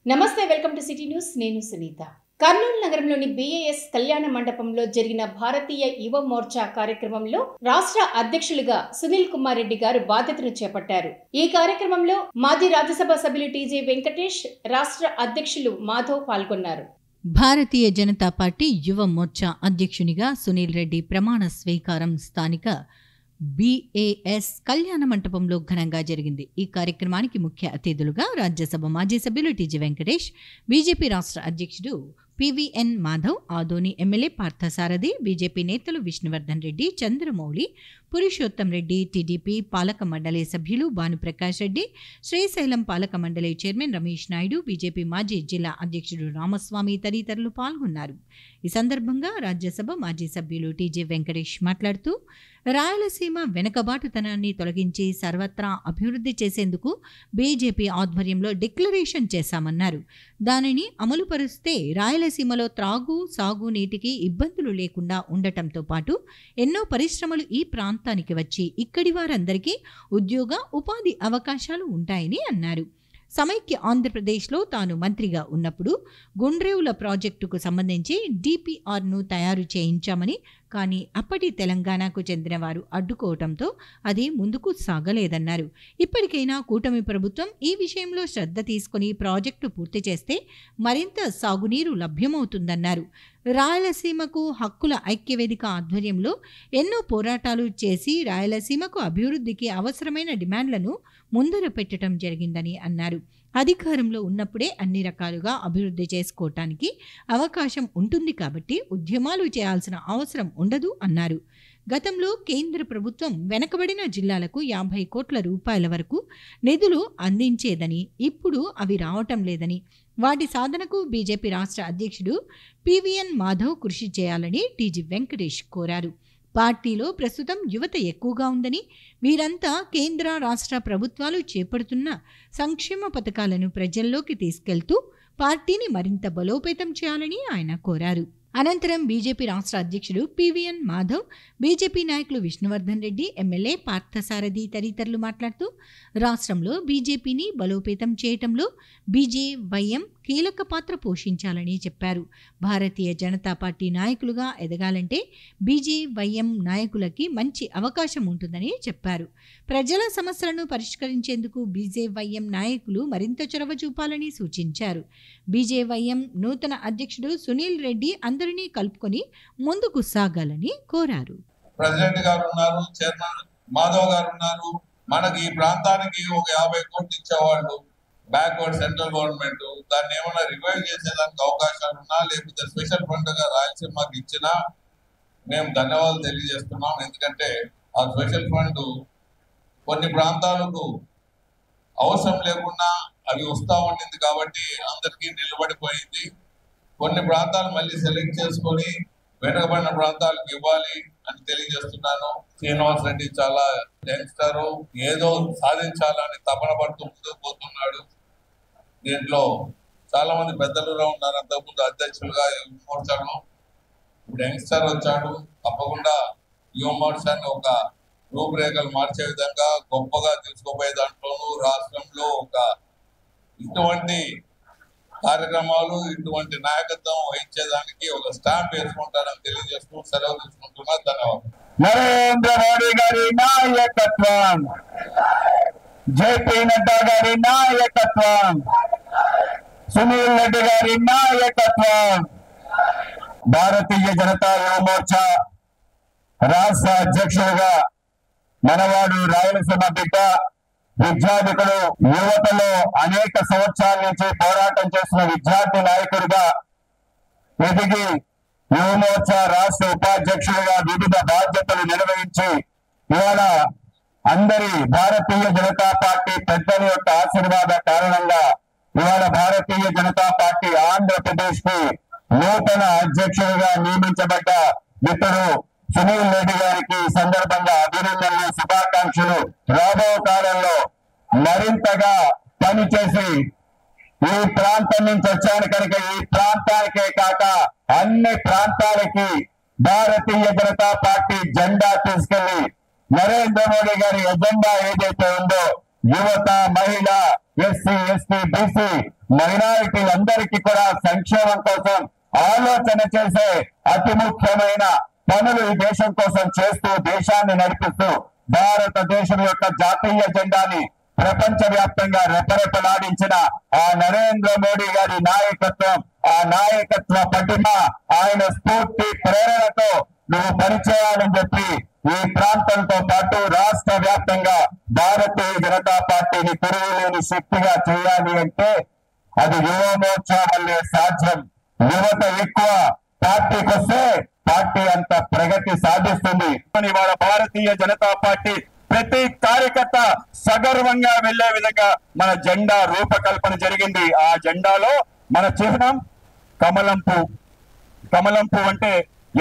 నమస్తే, welcome to city news. నేను సునీత. కర్నూలు నగరంలోని బీఏఎస్ కళ్యాణ మండపంలో జరిగిన భారతీయ యువ మోర్చా కార్యక్రమంలో రాష్ట్ర అధ్యక్షులుగా సునీల్ కుమార్ రెడ్డి గారు బాధ్యతను చేపట్టారు. ఈ కార్యక్రమంలో మాజీ రాజ్యసభ సభ్యులు టీజే వెంకటేష్, రాష్ట్ర అధ్యక్షులు మాధవ్ పాల్గొన్నారు. భారతీయ జనతా పార్టీ యువ మోర్చా అధ్యక్షునిగా సునీల్ రెడ్డి ప్రమాణ స్వీకారం స్థానిక బీఏఎస్ కళ్యాణ మంటపంలో ఘనంగా జరిగింది. ఈ కార్యక్రమానికి ముఖ్య అతిథులుగా రాజ్యసభ మాజీ సభ్యులు టీజీ వెంకటేష్, బీజేపీ రాష్ట్ర అధ్యక్షుడు PVN Madhav, Adoni MLA Parthasarathi, BJP నేతలు విష్ణువర్ధన్ రెడ్డి, చంద్రమౌళి, పురుషోత్తం రెడ్డి, టీడీపీ పాలక మండలి సభ్యులు భానుప్రకాష్ రెడ్డి, శ్రీశైలం పాలక మండలి చైర్మన్ రమేష్ నాయుడు, బీజేపీ మాజీ జిల్లా అధ్యక్షుడు రామస్వామి తదితరులు పాల్గొన్నారు. ఈ సందర్భంగా రాజ్యసభ మాజీ సభ్యులు టీజే వెంకటేష్ మాట్లాడుతూ, రాయలసీమ వెనుకబాటుతనాన్ని తొలగించి సర్వత్రా అభివృద్ధి చేసేందుకు బీజేపీ ఆధ్వర్యంలో డిక్లరేషన్ చేశామన్నారు. దానిని అమలుపరుస్తే రాయలసీమలో త్రాగు, సాగు నీటికి ఇబ్బందులు లేకుండా ఉండటంతో పాటు ఎన్నో పరిశ్రమలు ఈ ప్రాంతానికి వచ్చి ఇక్కడి వారందరికీ ఉద్యోగ, ఉపాధి అవకాశాలు ఉంటాయని అన్నారు. సమైక్య ఆంధ్రప్రదేశ్లో తాను మంత్రిగా ఉన్నప్పుడు గుండ్రేవుల ప్రాజెక్టుకు సంబంధించి డిపిఆర్ను తయారు చేయించామని, కానీ అప్పటి తెలంగాణకు చెందిన వారు అడ్డుకోవడంతో అది ముందుకు సాగలేదన్నారు. ఇప్పటికైనా కూటమి ప్రభుత్వం ఈ విషయంలో శ్రద్ధ తీసుకుని ప్రాజెక్టు పూర్తి చేస్తే మరింత సాగునీరు లభ్యమవుతుందన్నారు. రాయలసీమకు హక్కుల ఐక్యవేదిక ఆధ్వర్యంలో ఎన్నో పోరాటాలు చేసి రాయలసీమకు అభివృద్ధికి అవసరమైన డిమాండ్లను ముందర పెట్టడం జరిగిందని అన్నారు. అధికారంలో ఉన్నప్పుడే అన్ని రకాలుగా అభివృద్ధి చేసుకోవటానికి అవకాశం ఉంటుంది కాబట్టి ఉద్యమాలు చేయాల్సిన అవసరం ఉండదు అన్నారు. గతంలో కేంద్ర ప్రభుత్వం వెనకబడిన జిల్లాలకు 50 కోట్ల రూపాయల వరకు నిధులు అందించేదని, ఇప్పుడు అవి రావటం లేదని, వాటి సాధనకు బీజేపీ రాష్ట్ర అధ్యక్షుడు పివిఎన్ మాధవ్ కృషి చేయాలని టీజీ వెంకటేష్ కోరారు. పార్టీలో ప్రస్తుతం యువత ఎక్కువగా ఉందని, వీరంతా కేంద్ర రాష్ట్ర ప్రభుత్వాలు చేపడుతున్న సంక్షేమ పథకాలను ప్రజల్లోకి తీసుకెళ్తూ పార్టీని మరింత బలోపేతం చేయాలని ఆయన కోరారు. అనంతరం బీజేపీ రాష్ట్ర అధ్యక్షుడు పివిఎన్ మాధవ్, బీజేపీ నాయకులు విష్ణువర్ధన్ రెడ్డి, ఎమ్మెల్యే పార్థసారథి తదితరులు మాట్లాడుతూ, రాష్ట్రంలో బీజేపీని బలోపేతం చేయటంలో బీజేవైఎం కీలక పాత్ర పోషించాలని చెప్పారు. భారతీయ జనతా పార్టీ నాయకులుగా ఎదగాలంటే బీజేవైఎం నాయకులకి మంచి అవకాశం ఉంటుందని చెప్పారు. ప్రజల సమస్యలను పరిష్కరించేందుకు బీజేవైఎం నాయకులు మరింత చొరవ చూపాలని సూచించారు. బీజేవైఎం నూతన అధ్యక్షుడు సునీల్ రెడ్డి అందరినీ కలుపుకొని ముందుకు సాగాలని కోరారు. ప్రెసిడెంట్ గారు ఉన్నారు, చైర్మన్ మాధవ్ గారు ఉన్నారు. మనకి ఈ ప్రాంతానికి ఒక 50 కోట్లు ఇచ్చేవాళ్ళు బ్యాక్వర్డ్ సెంట్రల్ గవర్నమెంట్. దాన్ని ఏమైనా రివైవ్ చేసేదానికి అవకాశాలు ఉన్నా, లేకపోతే స్పెషల్ ఫండ్ గా రాయలసీమకి ఇచ్చినా మేము ధన్యవాదాలు తెలియజేస్తున్నాం. ఎందుకంటే ఆ స్పెషల్ ఫండ్ కొన్ని ప్రాంతాలకు అవసరం లేకుండా అవి వస్తూ ఉండింది కాబట్టి అందరికీ నిలబడిపోయింది. కొన్ని ప్రాంతాలు మళ్ళీ సెలెక్ట్ చేసుకొని వెనుకబడిన ప్రాంతాలకు ఇవ్వాలి అని తెలియజేస్తున్నాను. శ్రీనివాస్ రెడ్డి చాలా యంగ్స్టర్, ఏదో సాధించాలని తపన పడుతూ ముందుకు పోతున్నాడు. దీంట్లో చాలా మంది పెద్దలుగా ఉన్నారు అంతకుముందు అధ్యక్షులుగా యువ మోర్చాలో. ఇప్పుడు యంగ్స్టర్ వచ్చాడు. తప్పకుండా యువ మోర్చాన్ని ఒక రూపురేఖలు మార్చే విధంగా గొప్పగా తీసుకుపోయే దాంట్లోనూ రాష్ట్రంలో ఒక ఇటువంటి కార్యక్రమాలు, ఇటువంటి నాయకత్వం వహించేదానికి ఒక స్టాంప్ వేసుకుంటారని తెలియజేస్తూ సెలవు తీసుకుంటున్నా. ధన్యవాదాలు. నరేంద్ర మోడీ గారి నాయకత్వం, జేపీ నడ్డా గారి నాయకత్వం, సునీల్ రెడ్డి గారి నాయకత్వం, భారతీయ జనతా యువ మోర్చా రాష్ట్ర అధ్యక్షులుగా మనవాడు రాయలసీమ బిడ్డ, విద్యార్థికులు, యువతలో అనేక సంవత్సరాల నుంచి పోరాటం చేస్తున్న విద్యార్థి నాయకుడిగా ఎదిగి యువ మోర్చా రాష్ట్ర ఉపాధ్యక్షుడిగా వివిధ బాధ్యతలు నిర్వహించి ఇవాళ అందరి భారతీయ జనతా పార్టీ పెద్దల యొక్క ఆశీర్వాద కారణంగా ఇవాళ భారతీయ జనతా పార్టీ ఆంధ్రప్రదేశ్ కి నూతన అధ్యక్షుడిగా నియమించబడ్డ మిత్రుడు సునీల్ రెడ్డి గారికి సందర్భంగా అభినందనలు, శుభాకాంక్షలు. రాబో కాలంలో మరింతగా పనిచేసి ఈ ప్రాంతం నుంచి వచ్చాను కనుక ఈ ప్రాంతానికే కాక అన్ని ప్రాంతాలకి భారతీయ జనతా పార్టీ జెండా తీసుకెళ్లి నరేంద్ర మోడీ గారి ఎజెండా ఏదైతే ఉందో యువత, మహిళ, ఎస్సీ ఎస్టీ బీసీ మైనారిటీలందరికీ కూడా సంక్షేమం కోసం ఆలోచన చేసే అతి ముఖ్యమైన పనులు ఈ దేశం కోసం చేస్తూ దేశాన్ని నడిపిస్తూ భారతదేశం యొక్క జాతీయ జెండాని ప్రపంచవ్యాప్తంగా రెపరెపలాడించిన ఆ నరేంద్ర మోడీ గారి నాయకత్వం, ఆ నాయకత్వ పటిమ, ఆయన స్ఫూర్తి ప్రేరణతో నువ్వు పనిచేయాలని చెప్పి ఈ ప్రాంతంతో పాటు రాష్ట్ర వ్యాప్తంగా భారతీయ జనతా పార్టీని తిరుగులేని శక్తిగా చేయాలి అంటే అది యువ మోర్చా వల్లే సాధ్యం. యువత ఎక్కువ పార్టీకి వస్తే పార్టీ అంత ప్రగతి సాధిస్తుంది. ఇవాళ భారతీయ జనతా పార్టీ ప్రతి కార్యకర్త సగర్వంగా వెళ్లే విధంగా మన జెండా రూపకల్పన జరిగింది. ఆ జెండాలో మన చిహ్నం కమలం పువ్వు. కమలం పువ్వు అంటే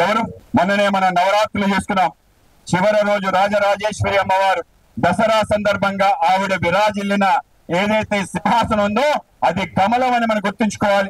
ఎవరు? మొన్ననే మన నవరాత్రులు చేసుకున్నాం. చివరి రోజు రాజరాజేశ్వరి అమ్మవారు దసరా సందర్భంగా ఆవిడ విరాజిల్లిన ఏదైతే సింహాసనం ఉందో అది కమలం అని మనం గుర్తుంచుకోవాలి.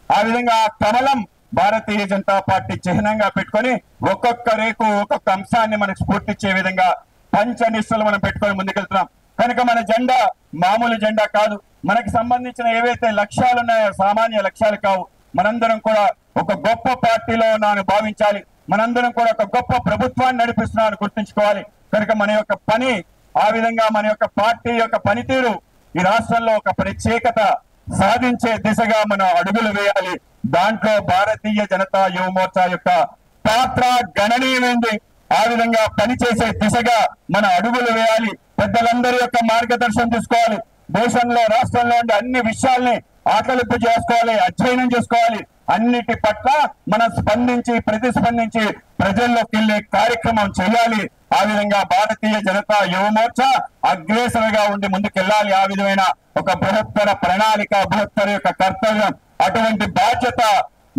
ఆ విధంగా ఆ కమలం భారతీయ జనతా పార్టీ చిహ్నంగా పెట్టుకొని ఒక్కొక్క రేకు ఒక్కొక్క అంశాన్ని మనకు స్ఫూర్తిచ్చే విధంగా పంచనిష్టలు మనం పెట్టుకొని ముందుకెళ్తున్నాం. కనుక మన జెండా మామూలు జెండా కాదు. మనకు సంబంధించిన ఏవైతే లక్ష్యాలు ఉన్నాయో సామాన్య లక్ష్యాలు కావు. మనందరం కూడా ఒక గొప్ప పార్టీలో ఉన్నామని భావించాలి. మనందరం కూడా ఒక గొప్ప ప్రభుత్వాన్ని నడిపిస్తున్నామని గుర్తుంచుకోవాలి. కనుక మన యొక్క పని ఆ విధంగా మన యొక్క పార్టీ యొక్క పనితీరు ఈ రాష్ట్రంలో ఒక ప్రత్యేకత సాధించే దిశగా మనం అడుగులు వేయాలి. దాంట్లో భారతీయ జనతా యువ మోర్చా యొక్క పాత్ర గణనీయమైంది. ఆ విధంగా పనిచేసే దిశగా మన అడుగులు వేయాలి. పెద్దలందరి యొక్క మార్గదర్శనం తీసుకోవాలి. దేశంలో రాష్ట్రంలో ఉండే అన్ని విషయాల్ని ఆకలింపు చేసుకోవాలి, అధ్యయనం చేసుకోవాలి. అన్నిటి పట్ల మనం స్పందించి ప్రతిస్పందించి ప్రజల్లోకి వెళ్లే కార్యక్రమం చేయాలి. ఆ విధంగా భారతీయ జనతా యువ మోర్చా అగ్రేసరగా ఉండి ముందుకెళ్లాలి. ఆ విధమైన ఒక బృహత్తర ప్రణాళిక, బృహత్తర యొక్క కర్తవ్యం, అటువంటి బాధ్యత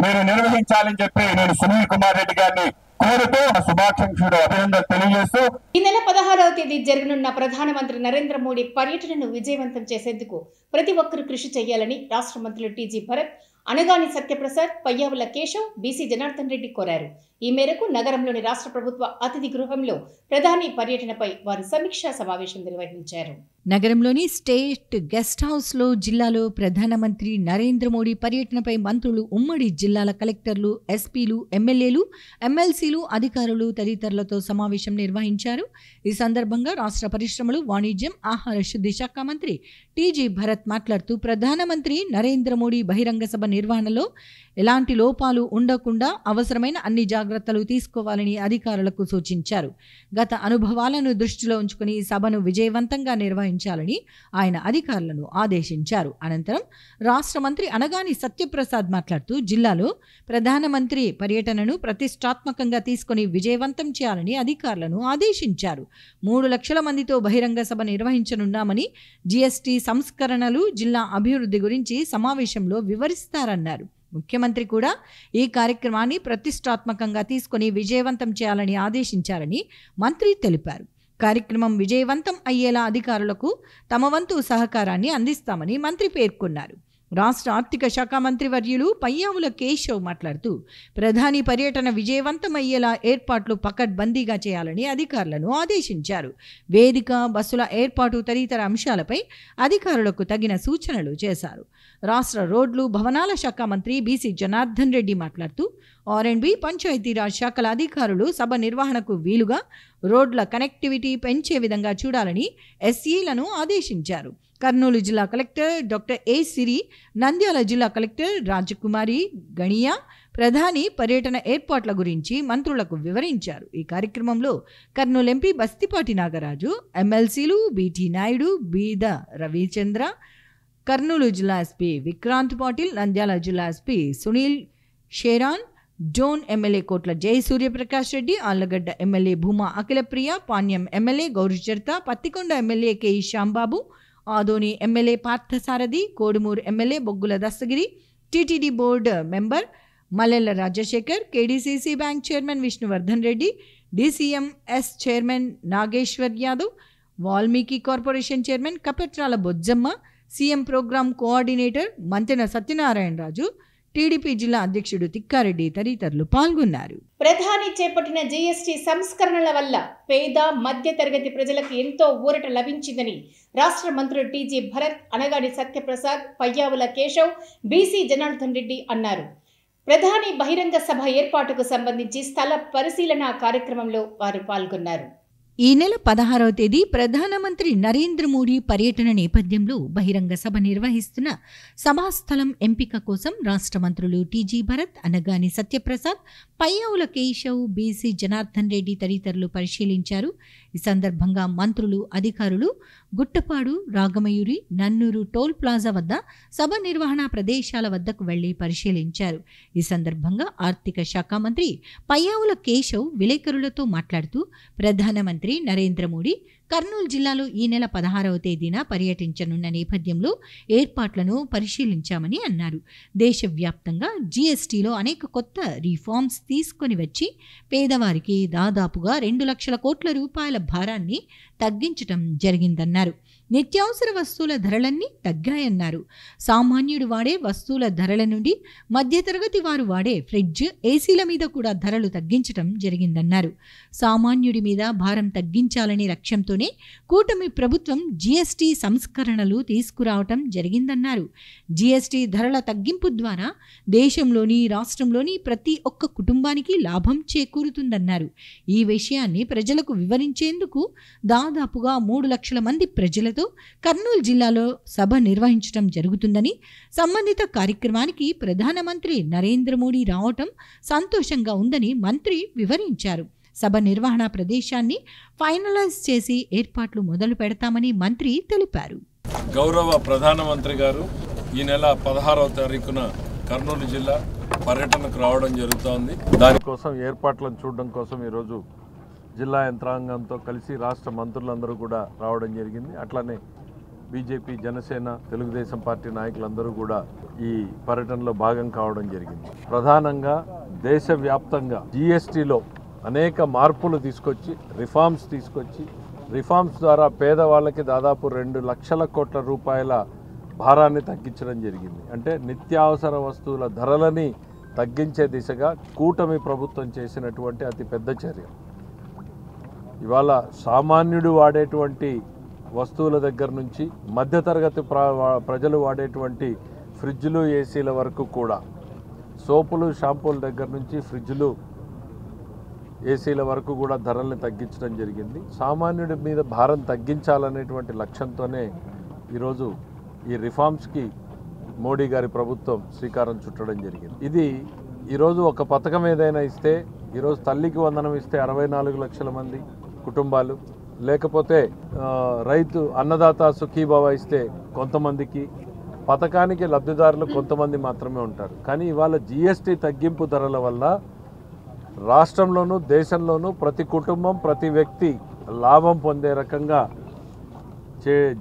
మీరు నిర్వహించాలని చెప్పి నేను సునీల్ కుమార్ రెడ్డి గారిని కోరుతూ శుభాకాంక్షలు అభినందనలు తెలియజేస్తూ ఈ నెల 16వ తేదీ జరగనున్న ప్రధానమంత్రి నరేంద్ర మోడీ పర్యటనను విజయవంతం చేసేందుకు ప్రతి ఒక్కరూ కృషి చేయాలని రాష్ట్ర మంత్రులు టీజీ భరత్, అనగాని సత్యప్రసాద్, పయ్యావుల కేశవ్, బీసీ జనార్దన్ రెడ్డి కోరారు. ఈ మేరకు నగరంలోని రాష్ట్ర ప్రభుత్వ అతిథి గృహంలో ప్రధాని పర్యటనపై వారు సమీక్షా సమావేశం నిర్వహించారు. నగరంలోని స్టేట్ గెస్ట్ హౌస్లో జిల్లాలో ప్రధానమంత్రి నరేంద్ర మోడీ పర్యటనపై మంత్రులు, ఉమ్మడి జిల్లాల కలెక్టర్లు, ఎస్పీలు, ఎమ్మెల్యేలు, ఎమ్మెల్సీలు, అధికారులు తదితరులతో సమావేశం నిర్వహించారు. ఈ సందర్భంగా రాష్ట్ర పరిశ్రమలు, వాణిజ్యం, ఆహార శుద్ధి శాఖ మంత్రి టీజీ భరత్ మాట్లాడుతూ ప్రధానమంత్రి నరేంద్ర మోడీ బహిరంగ సభ నిర్వహణలో ఎలాంటి లోపాలు ఉండకుండా అవసరమైన అన్ని జాగ్రత్తలు తీసుకోవాలని అధికారులకు సూచించారు. గత అనుభవాలను దృష్టిలో ఉంచుకుని సభను విజయవంతంగా నిర్వహించాలని ఆయన అధికారులను ఆదేశించారు. అనంతరం రాష్ట్ర మంత్రి అనగాని సత్యప్రసాద్ మాట్లాడుతూ జిల్లాలో ప్రధానమంత్రి పర్యటనను ప్రతిష్టాత్మకంగా తీసుకుని విజయవంతం చేయాలని అధికారులను ఆదేశించారు. 3 లక్షల మందితో బహిరంగ సభ నిర్వహించనున్నామని, జీఎస్టీ సంస్కరణలు, జిల్లా అభివృద్ధి గురించి సమావేశంలో వివరిస్తారన్నారు. ముఖ్యమంత్రి కూడా ఈ కార్యక్రమాన్ని ప్రతిష్టాత్మకంగా తీసుకుని విజయవంతం చేయాలని ఆదేశించారని మంత్రి తెలిపారు. కార్యక్రమం విజయవంతం అయ్యేలా అధికారులకు తమ వంతు సహకారాన్ని అందిస్తామని మంత్రి పేర్కొన్నారు. రాష్ట్ర ఆర్థిక శాఖ మంత్రి వర్యులు పయ్యావుల కేశవ్ మాట్లాడుతూ ప్రధాని పర్యటన విజయవంతం అయ్యేలా ఏర్పాట్లు పకడ్బందీగా చేయాలని అధికారులను ఆదేశించారు. వేదిక, బస్సుల ఏర్పాటు తదితర అంశాలపై అధికారులకు తగిన సూచనలు చేశారు. రాష్ట్ర రోడ్లు, భవనాల శాఖ మంత్రి బీసీ జనార్దన్ రెడ్డి మాట్లాడుతూ ఆర్ఎండ్బి, పంచాయతీరాజ్ శాఖల అధికారులు సభ నిర్వహణకు వీలుగా రోడ్ల కనెక్టివిటీ పెంచే విధంగా చూడాలని ఎస్ఈలను ఆదేశించారు. కర్నూలు జిల్లా కలెక్టర్ డాక్టర్ ఏ సిరి, నంద్యాల జిల్లా కలెక్టర్ రాజకుమారి గణియా ప్రధాని పర్యటన ఏర్పాట్ల గురించి మంత్రులకు వివరించారు. ఈ కార్యక్రమంలో కర్నూలు ఎంపీ బస్తిపాటి నాగరాజు, ఎమ్మెల్సీలు బీటీ నాయుడు, బీద రవిచంద్ర, కర్నూలు జిల్లా ఎస్పీ విక్రాంత్ పాటిల్, నంద్యాల జిల్లా SP Sunil Sheoran, Dhone MLA Kotla Jaya Suryaprakash Reddy, Allagadda MLA Bhuma Akhilapriya, Panyam MLA Gowricharitha, Pattikonda MLA KE Shyambabu, Adoni MLA Parthasarathi, Kodumur MLA Boggula Dastagiri, TTD board member Mallela Rajasekhar, KDCC bank chairman Vishnuvardhan Reddy, DCMS chairman Nageshwar Yadav, Valmiki corporation chairman Kapetrala Bojjamma, CM programme coordinator Mantena Satyanarayana Raju, TDP జిల్లా అధ్యక్షుడు తిక్కారెడ్డి తదితరులు పాల్గొన్నారు. ప్రధాని చేపట్టిన జీఎస్టీ సంస్కరణల వల్ల పేద మధ్య తరగతి ప్రజలకు ఎంతో ఊరట లభించిందని రాష్ట్ర మంత్రులు టీజీ భరత్, అనగాని సత్యప్రసాద్, పయ్యావుల కేశవ్, బీసీ జనార్దన్ రెడ్డి అన్నారు. ప్రధాని బహిరంగ సభ ఏర్పాటుకు సంబంధించి స్థల పరిశీలన కార్యక్రమంలో వారు పాల్గొన్నారు. ఈ నెల 16వ తేదీ ప్రధానమంత్రి నరేంద్ర మోడీ పర్యటన నేపథ్యంలో బహిరంగ సభ నిర్వహిస్తున్న సభాస్థలం ఎంపిక కోసం రాష్ట్ర మంత్రులు టీజీ భరత్, అనగాని సత్యప్రసాద్, పయ్యావుల కేశవ్, బీసీ జనార్దన్ రెడ్డి తదితరులు పరిశీలించారు. ఈ సందర్భంగా మంత్రులు, అధికారులు గుట్టపాడు, రాగమయూరి, నన్నూరు టోల్ ప్లాజా వద్ద సభ నిర్వహణ ప్రదేశాల వద్దకు వెళ్లి పరిశీలించారు. ఈ సందర్భంగా ఆర్థిక శాఖ మంత్రి పయ్యావుల కేశవ్ విలేకరులతో మాట్లాడుతూ ప్రధానమంత్రి నరేంద్ర మోడీ కర్నూలు జిల్లాలో ఈ నెల 16వ తేదీన పర్యటించనున్న నేపథ్యంలో ఏర్పాట్లను పరిశీలించామని అన్నారు. దేశవ్యాప్తంగా జీఎస్టీలో అనేక కొత్త రిఫార్మ్స్ తీసుకొని వచ్చి పేదవారికి దాదాపుగా 2 లక్షల కోట్ల రూపాయల భారాన్ని తగ్గించటం జరిగిందన్నారు. నిత్యావసర వస్తువుల ధరలన్నీ తగ్గాయన్నారు. సామాన్యుడు వాడే వస్తువుల ధరల నుండి మధ్యతరగతి వారు వాడే ఫ్రిడ్జ్, ఏసీల మీద కూడా ధరలు తగ్గించటం జరిగిందన్నారు. సామాన్యుడి మీద భారం తగ్గించాలనే లక్ష్యంతోనే కూటమి ప్రభుత్వం జీఎస్టీ సంస్కరణలు తీసుకురావటం జరిగిందన్నారు. జీఎస్టీ ధరల తగ్గింపు ద్వారా దేశంలోని, రాష్ట్రంలోని ప్రతి ఒక్క కుటుంబానికి లాభం చేకూరుతుందన్నారు. ఈ విషయాన్ని ప్రజలకు వివరించేందుకు దాదాపుగా 3 లక్షల మంది ప్రజలతో కర్నూలు జిల్లాలో సభ నిర్వహించడం జరుగుతుందని, సంబంధిత కార్యక్రమానికి ప్రధానమంత్రి నరేంద్ర మోడీ రావటం సంతోషంగా ఉందని మంత్రి వివరించారు. సభ నిర్వహణ ప్రదేశాన్ని ఫైనలైజ్ చేసి ఏర్పాట్లు మొదలు పెడతామని మంత్రి తెలిపారు. గౌరవ ప్రధానమంత్రి గారు ఈ నెల 16వ తారీఖున కర్నూలు జిల్లా పర్యటనకు రావడం జరుగుతోంది. దానికోసం ఏర్పాట్లను చూడడం కోసం ఈరోజు జిల్లా యంత్రాంగంతో కలిసి రాష్ట్ర మంత్రులందరూ కూడా రావడం జరిగింది. అట్లానే బీజేపీ, జనసేన, తెలుగుదేశం పార్టీ నాయకులందరూ కూడా ఈ పర్యటనలో భాగం కావడం జరిగింది. ప్రధానంగా దేశవ్యాప్తంగా జీఎస్టీలో అనేక మార్పులు తీసుకొచ్చి, రిఫార్మ్స్ ద్వారా పేదవాళ్ళకి దాదాపు 2 లక్షల కోట్ల రూపాయల భారాన్ని తగ్గించడం జరిగింది. అంటే నిత్యావసర వస్తువుల ధరలని తగ్గించే దిశగా కూటమి ప్రభుత్వం చేసినటువంటి అతి పెద్ద చర్య. ఇవాళ సామాన్యుడు వాడేటువంటి వస్తువుల దగ్గర నుంచి మధ్యతరగతి ప్రజలు వాడేటువంటి ఫ్రిడ్జ్లు, ఏసీల వరకు కూడా, సోపులు, షాంపూల దగ్గర నుంచి ఫ్రిడ్జ్లు, ఏసీల వరకు కూడా ధరల్ని తగ్గించడం జరిగింది. సామాన్యుడి మీద భారం తగ్గించాలనేటువంటి లక్ష్యంతోనే ఈరోజు ఈ రిఫార్మ్స్కి మోడీ గారి ప్రభుత్వం శ్రీకారం చుట్టడం జరిగింది. ఇది ఈరోజు ఒక పథకం ఏదైనా ఇస్తే, ఈరోజు తల్లికి వందనం ఇస్తే 64 లక్షల మంది కుటుంబాలు, లేకపోతే రైతు అన్నదాత సుఖీభావ ఇస్తే కొంతమందికి, పథకానికి లబ్ధిదారులు కొంతమంది మాత్రమే ఉంటారు. కానీ ఇవాళ జీఎస్టీ తగ్గింపు ధరల వల్ల రాష్ట్రంలోనూ దేశంలోనూ ప్రతి కుటుంబం, ప్రతి వ్యక్తి లాభం పొందే రకంగా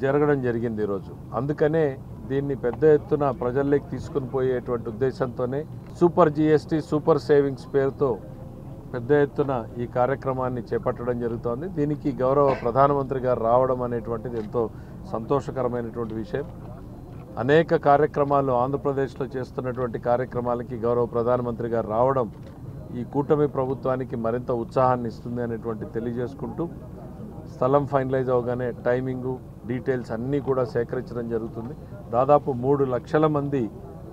జరగడం జరిగింది ఈరోజు. అందుకనే దీన్ని పెద్ద ఎత్తున ప్రజల్లోకి తీసుకుని పోయేటువంటి ఉద్దేశంతోనే సూపర్ జీఎస్టీ, సూపర్ సేవింగ్స్ పేరుతో పెద్ద ఎత్తున ఈ కార్యక్రమాన్ని చేపట్టడం జరుగుతోంది. దీనికి గౌరవ ప్రధానమంత్రి గారు రావడం అనేటువంటిది ఎంతో సంతోషకరమైనటువంటి విషయం. అనేక కార్యక్రమాలు ఆంధ్రప్రదేశ్లో చేస్తున్నటువంటి కార్యక్రమాలకి గౌరవ ప్రధానమంత్రి గారు రావడం ఈ కూటమి ప్రభుత్వానికి మరింత ఉత్సాహాన్ని ఇస్తుంది అనేటువంటి తెలియజేసుకుంటూ, స్థలం ఫైనలైజ్ అవగానే టైమింగు, డీటెయిల్స్ అన్నీ కూడా సేకరించడం జరుగుతుంది. దాదాపు 3 లక్షల మంది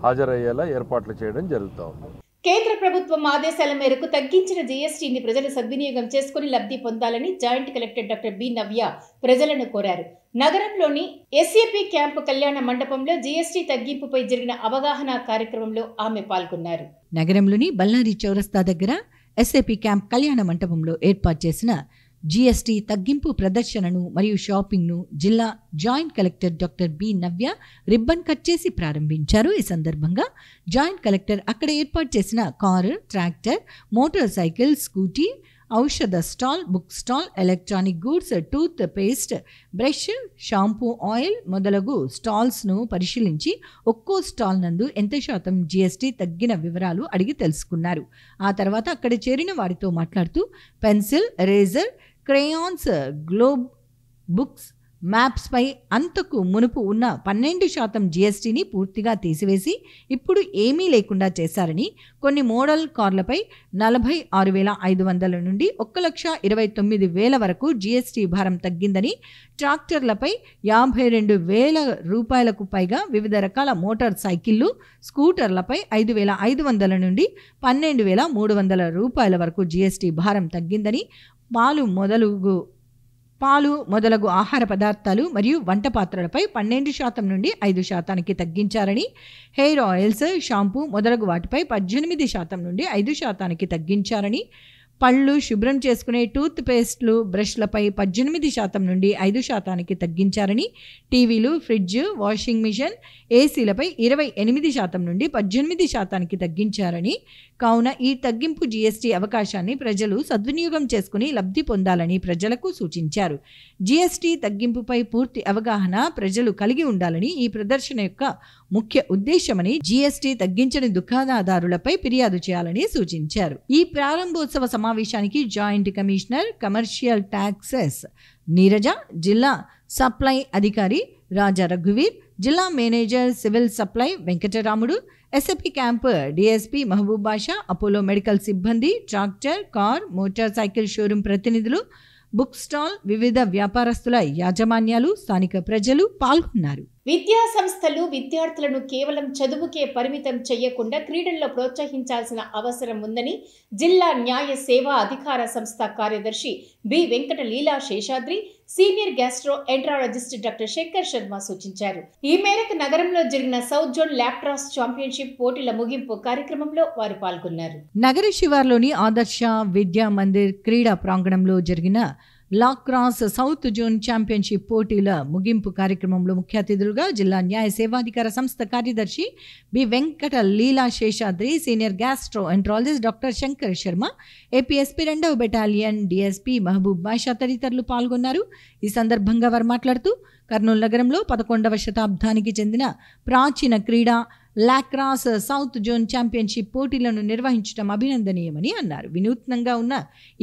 హాజరయ్యేలా ఏర్పాట్లు చేయడం జరుగుతుంది. కేంద్ర ప్రభుత్వం ఆదేశాల మేరకు తగ్గించిన జీఎస్టీని ప్రజలు సద్వినియోగం చేసుకుని లబ్ధి పొందాలని జాయింట్ కలెక్టర్ డాక్టర్ బి నవ్య ప్రజలను కోరారు. నగరంలోని ఎస్ఏపీ క్యాంపు కళ్యాణ మండపంలో జీఎస్టీ తగ్గింపుపై జరిగిన అవగాహన కార్యక్రమంలో ఆమె పాల్గొన్నారు. నగరంలోని బల్లారి చౌరస్తా దగ్గర ఎస్ఏపీ క్యాంప్ కళ్యాణ మండపంలో ఏర్పాటు చేసిన జీఎస్టీ తగ్గింపు ప్రదర్శనను మరియు షాపింగ్ను జిల్లా joint collector doctor B Navya ribbon cut చేసి ప్రారంభించారు. ఈ సందర్భంగా జాయింట్ కలెక్టర్ అక్కడ ఏర్పాటు చేసిన car, tractor, motor cycle, Scooty, ఔషధ stall, book stall, electronic goods, tooth paste, brush, shampoo, oil మొదలగు స్టాల్స్ను పరిశీలించి ఒక్కో స్టాల్ నందు ఎంత శాతం జీఎస్టీ తగ్గిన వివరాలు అడిగి తెలుసుకున్నారు. ఆ తర్వాత అక్కడ చేరిన వారితో మాట్లాడుతూ pencil, eraser, crayons, globe books, మ్యాప్స్పై అంతకు మునుపు ఉన్న 12% జీఎస్టీని పూర్తిగా తీసివేసి ఇప్పుడు ఏమీ లేకుండా చేశారని, కొన్ని మోడల్ కార్లపై 46,500 నుండి 1,29,000 వరకు జీఎస్టీ భారం తగ్గిందని, ట్రాక్టర్లపై 52,000 రూపాయలకు పైగా వివిధ రకాల మోటార్ సైకిళ్లు, స్కూటర్లపై 5,500 నుండి 12,300 రూపాయల వరకు జీఎస్టీ భారం తగ్గిందని, పాలు మొదలగు ఆహార పదార్థాలు మరియు వంట పాత్రలపై 12% నుండి 5% తగ్గించారని, హెయిర్ ఆయిల్స్, షాంపూ మొదలగు వాటిపై 18% నుండి 5% తగ్గించారని, పళ్ళు శుభ్రం చేసుకునే టూత్ పేస్ట్లు, బ్రష్లపై 18% నుండి 5% తగ్గించారని, టీవీలు, ఫ్రిడ్జ్, వాషింగ్ మిషన్, ఏసీలపై 28% నుండి 18% తగ్గించారని, కావున ఈ తగ్గింపు జీఎస్టీ అవకాశాన్ని ప్రజలు సద్వినియోగం చేసుకుని లబ్ధి పొందాలని ప్రజలకు సూచించారు. జీఎస్టీ తగ్గింపుపై పూర్తి అవగాహన ప్రజలు కలిగి ఉండాలని ఈ ప్రదర్శన యొక్క ముఖ్య ఉద్దేశమని, జీఎస్టీ తగ్గించని దుకాణదారులపై ఫిర్యాదు చేయాలని సూచించారు. ఈ ప్రారంభోత్సవ సమావేశానికి joint commissioner commercial taxes Neeraja, జిల్లా సప్లై అధికారి రాజా రఘువీర్, జిల్లా manager civil supply Venkataramudu, SAP camp DSP Mahaboob Basha, Apollo medical సిబ్బంది, tractor, car, motor cycle showroom ప్రతినిధులు, బుక్ స్టాల్, వివిధ వ్యాపారస్తుల యాజమాన్యాలు, స్థానిక ప్రజలు పాల్గొన్నారు. విద్యా సంస్థలు విద్యార్థులను కేవలం చదువుకే పరిమితం చేయకుండా క్రీడల్లో ప్రోత్సహించాల్సిన అవసరం ఉందని జిల్లా న్యాయ సేవా అధికార సంస్థ కార్యదర్శి B Venkata Leela Seshadri, senior gastroenterologist doctor Shankar Sharma సూచించారు. ఈ మేరకు నగరంలో జరిగిన సౌత్ జోన్ ల్యాక్రాస్ ఛాంపియన్షిప్ పోటీల ముగింపు కార్యక్రమంలో వారు పాల్గొన్నారు. నగర శివార్లోని ఆదర్శ విద్యా మందిర్ క్రీడా ప్రాంగణంలో జరిగిన లాక్రాస్ సౌత్ జోన్ ఛాంపియన్షిప్ పోటీల ముగింపు కార్యక్రమంలో ముఖ్య అతిథులుగా జిల్లా న్యాయ సేవాధికార సంస్థ కార్యదర్శి B Venkata Leela Seshadri, senior gastroenterologist doctor Shankar Sharma, APSP 2వ బెటాలియన్ డిఎస్పీ మహబూబ్ బాషా తదితరులు పాల్గొన్నారు. ఈ సందర్భంగా వారు మాట్లాడుతూ కర్నూలు నగరంలో 11వ శతాబ్దానికి చెందిన ప్రాచీన క్రీడ లాక్రాస్ సౌత్ జోన్ ఛాంపియన్షిప్ పోటీలను నిర్వహించడం అభినందనీయమని అన్నారు. వినూత్నంగా ఉన్న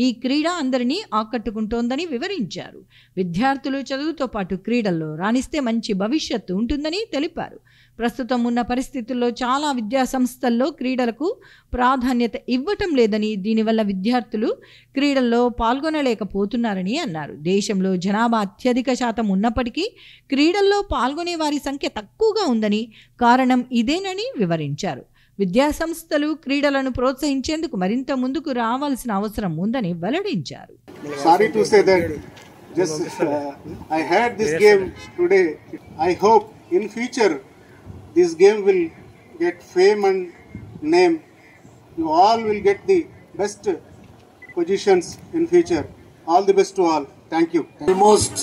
ఈ క్రీడ అందరినీ ఆకట్టుకుంటోందని వివరించారు. విద్యార్థులు చదువుతో పాటు క్రీడల్లో రాణిస్తే మంచి భవిష్యత్తు ఉంటుందని తెలిపారు. ప్రస్తుతం ఉన్న పరిస్థితుల్లో చాలా విద్యా సంస్థల్లో క్రీడలకు ప్రాధాన్యత ఇవ్వటం లేదని, దీనివల్ల విద్యార్థులు క్రీడల్లో పాల్గొనలేకపోతున్నారని అన్నారు. దేశంలో జనాభా అత్యధిక శాతం ఉన్నప్పటికీ క్రీడల్లో పాల్గొనే వారి సంఖ్య తక్కువగా ఉందని, కారణం ఇదేనని వివరించారు. విద్యా సంస్థలు క్రీడలను ప్రోత్సహించేందుకు మరింత ముందుకు రావాల్సిన అవసరం ఉందని వెల్లడించారు. Sorry to say that I had this game today. I hope in future this game will get fame and name. You all will get the best positions in future. All the best to all. Thank you. Almost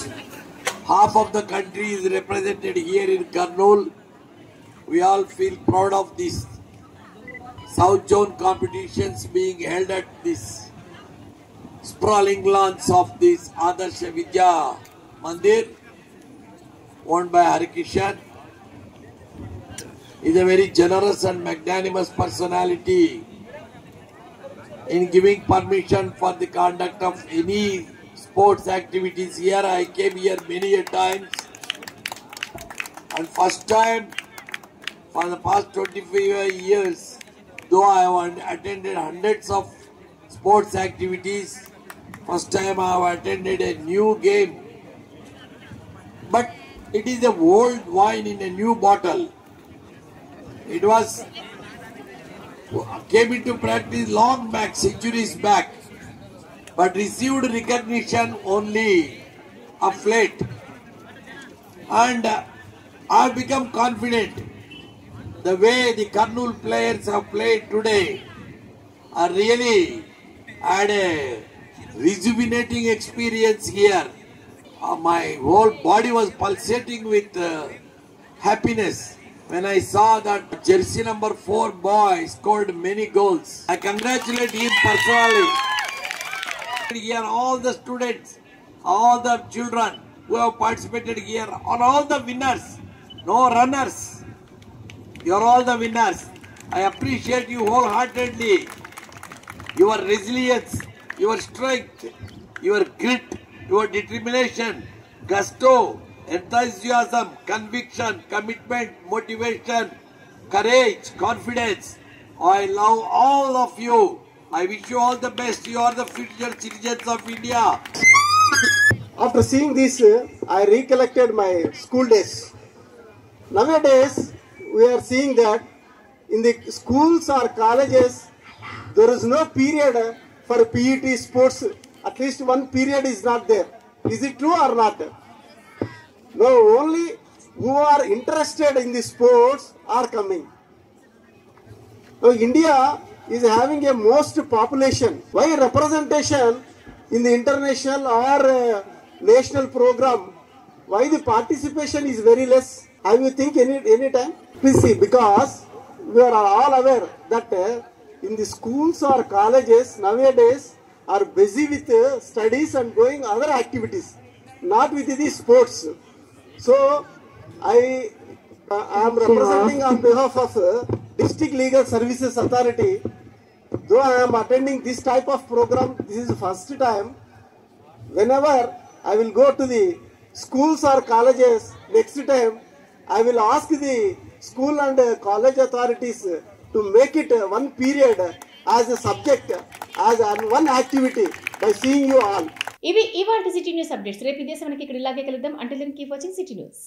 half of the country is represented here in Kurnool. We all feel proud of this South Zone competitions being held at this sprawling lawns of this Adarsh Vidya Mandir owned by Harikishan. He is a very generous and magnanimous personality in giving permission for the conduct of any sports activities here. I came here many a times, and first time for the past 25 years, though I have attended hundreds of sports activities, first time I have attended a new game. But it is a old wine in a new bottle. It came into practice long back, centuries back, but received recognition only of late. And I have become confident. The way the Kurnool players have played today are really had a rejuvenating experience here. My whole body was pulsating with happiness when I saw that jersey number 4 boy scored many goals. I congratulate him personally. Here all the students, all the children who have participated here are all the winners, no runners. You are all the winners. I appreciate you wholeheartedly. Your resilience, your strength, your grit, your determination gusto, enthusiasm, conviction, commitment, motivation, courage, confidence. I love all of you. I wish you all the best. You are the future citizens of India. After seeing this, I recollected my school days. Nowadays, we are seeing that in the schools or colleges, there is no period for PET sports. At least one period is not there. Is it true or not? No, only who are interested in the sports are coming. Now, India is having a most population. Why representation in the international or national program? Why the participation is very less? Have you think any time? Please see, because we are all aware that in the schools or colleges nowadays are busy with studies and going other activities, not with the sports. So I am representing on behalf of District Legal Services Authority. Though I am attending this type of program, this is the first time. Whenever I will go to the schools or colleges, next time I will ask the school and college authorities to make it one period as a subject, as one activity by seeing you all. ఇవి ఇవాల్టి city news updates. రేపు ఇదే సమయానికి ఇక్కడ ఇలాగే కలుద్దాం. Until then keep watching city news.